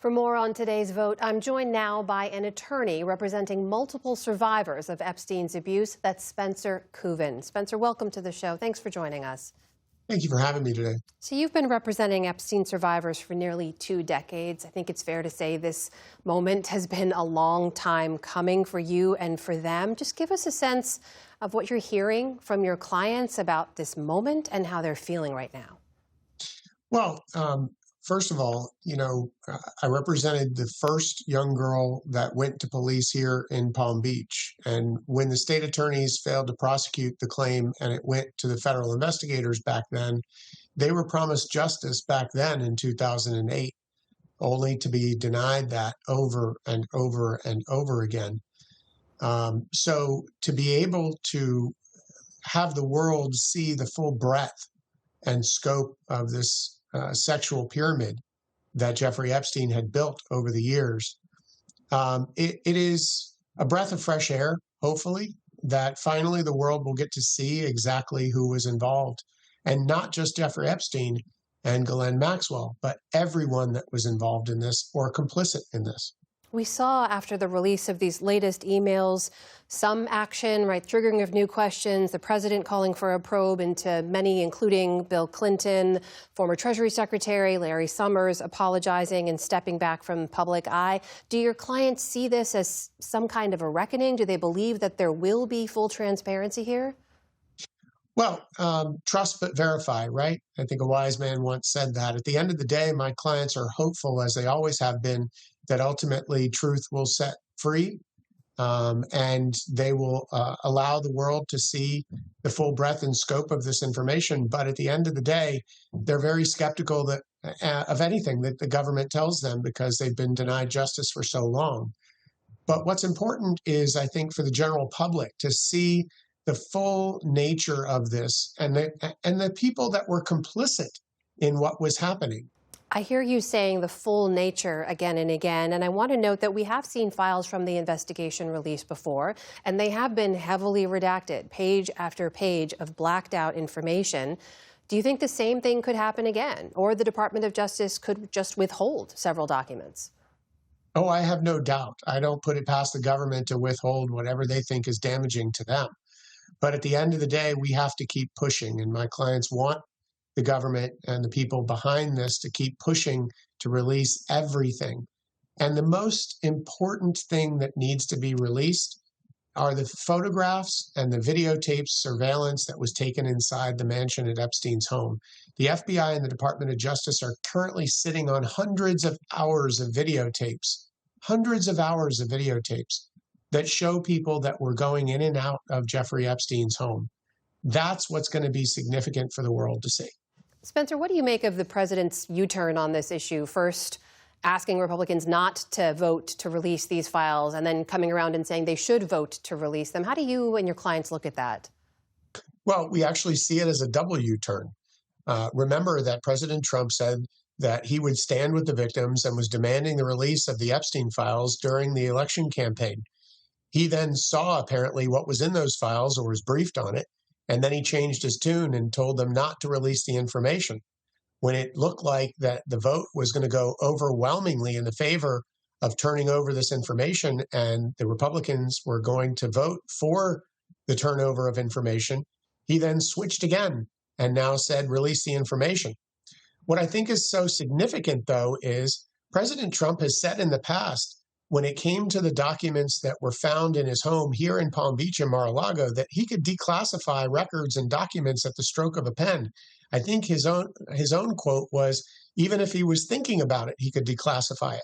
For more on today's vote, I'm joined now by an attorney representing multiple survivors of Epstein's abuse. That's Spencer Kuvin. Spencer, welcome to the show. Thanks for joining us. Thank you for having me today. So you've been representing Epstein survivors for nearly 2 decades. I think it's fair to say this moment has been a long time coming for you and for them. Just give us a sense of what you're hearing from your clients about this moment and how they're feeling right now. Well, first of all, I represented the first young girl that went to police here in Palm Beach. And when the state attorneys failed to prosecute the claim and it went to the federal investigators back then, they were promised justice back then in 2008, only to be denied that over and over and over again. So to be able to have the world see the full breadth and scope of this sexual pyramid that Jeffrey Epstein had built over the years. It is a breath of fresh air, hopefully, that finally the world will get to see exactly who was involved. And not just Jeffrey Epstein and Ghislaine Maxwell, but everyone that was involved in this or complicit in this. We saw after the release of these latest emails, some action, right, triggering of new questions, the president calling for a probe into many, including Bill Clinton, former Treasury Secretary Larry Summers apologizing and stepping back from public eye. Do your clients see this as some kind of a reckoning? Do they believe that there will be full transparency here? Well, trust but verify, right? I think a wise man once said that. At the end of the day, my clients are hopeful, as they always have been, that ultimately truth will set free and they will allow the world to see the full breadth and scope of this information. But at the end of the day, they're very skeptical that of anything that the government tells them because they've been denied justice for so long. But what's important is, I think, for the general public to see the full nature of this and the people that were complicit in what was happening. I hear you saying the full nature again and again, and I want to note that we have seen files from the investigation released before, and they have been heavily redacted, page after page of blacked out information. Do you think the same thing could happen again, or the Department of Justice could just withhold several documents? Oh, I have no doubt. I don't put it past the government to withhold whatever they think is damaging to them. But at the end of the day, we have to keep pushing, and my clients want the government and the people behind this to keep pushing to release everything. And the most important thing that needs to be released are the photographs and the videotapes surveillance that was taken inside the mansion at Epstein's home. The FBI and the Department of Justice are currently sitting on hundreds of hours of videotapes that show people that were going in and out of Jeffrey Epstein's home. That's what's going to be significant for the world to see. Spencer, what do you make of the president's U-turn on this issue? First, asking Republicans not to vote to release these files, and then coming around and saying they should vote to release them. How do you and your clients look at that? Well, we actually see it as a double U-turn. Remember that President Trump said that he would stand with the victims and was demanding the release of the Epstein files during the election campaign. He then saw apparently what was in those files or was briefed on it. And then he changed his tune and told them not to release the information when it looked like that the vote was going to go overwhelmingly in the favor of turning over this information. And the Republicans were going to vote for the turnover of information. He then switched again and now said, release the information. What I think is so significant, though, is President Trump has said in the past, when it came to the documents that were found in his home here in Palm Beach and Mar-a-Lago, that he could declassify records and documents at the stroke of a pen. I think his own quote was, even if he was thinking about it, he could declassify it.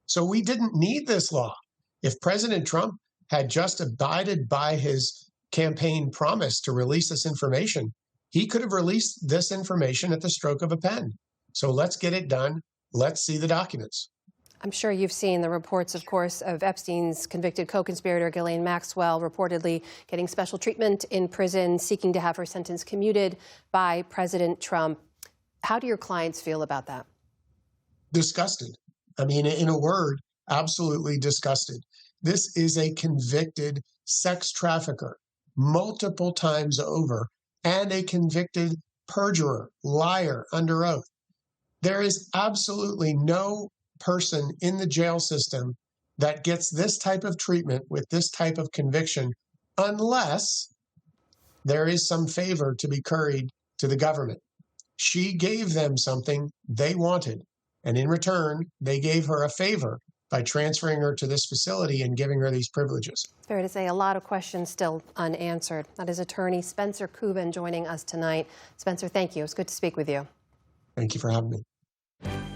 So we didn't need this law. If President Trump had just abided by his campaign promise to release this information, he could have released this information at the stroke of a pen. So let's get it done. Let's see the documents. I'm sure you've seen the reports, of course, of Epstein's convicted co-conspirator Ghislaine Maxwell reportedly getting special treatment in prison, seeking to have her sentence commuted by President Trump. How do your clients feel about that? Disgusted. I mean, in a word, absolutely disgusted. This is a convicted sex trafficker multiple times over and a convicted perjurer, liar under oath. There is absolutely no person in the jail system that gets this type of treatment with this type of conviction unless there is some favor to be curried to the government. She gave them something they wanted, and in return, they gave her a favor by transferring her to this facility and giving her these privileges. Fair to say a lot of questions still unanswered. That is attorney Spencer Kubin joining us tonight. Spencer, thank you. It was good to speak with you. Thank you for having me.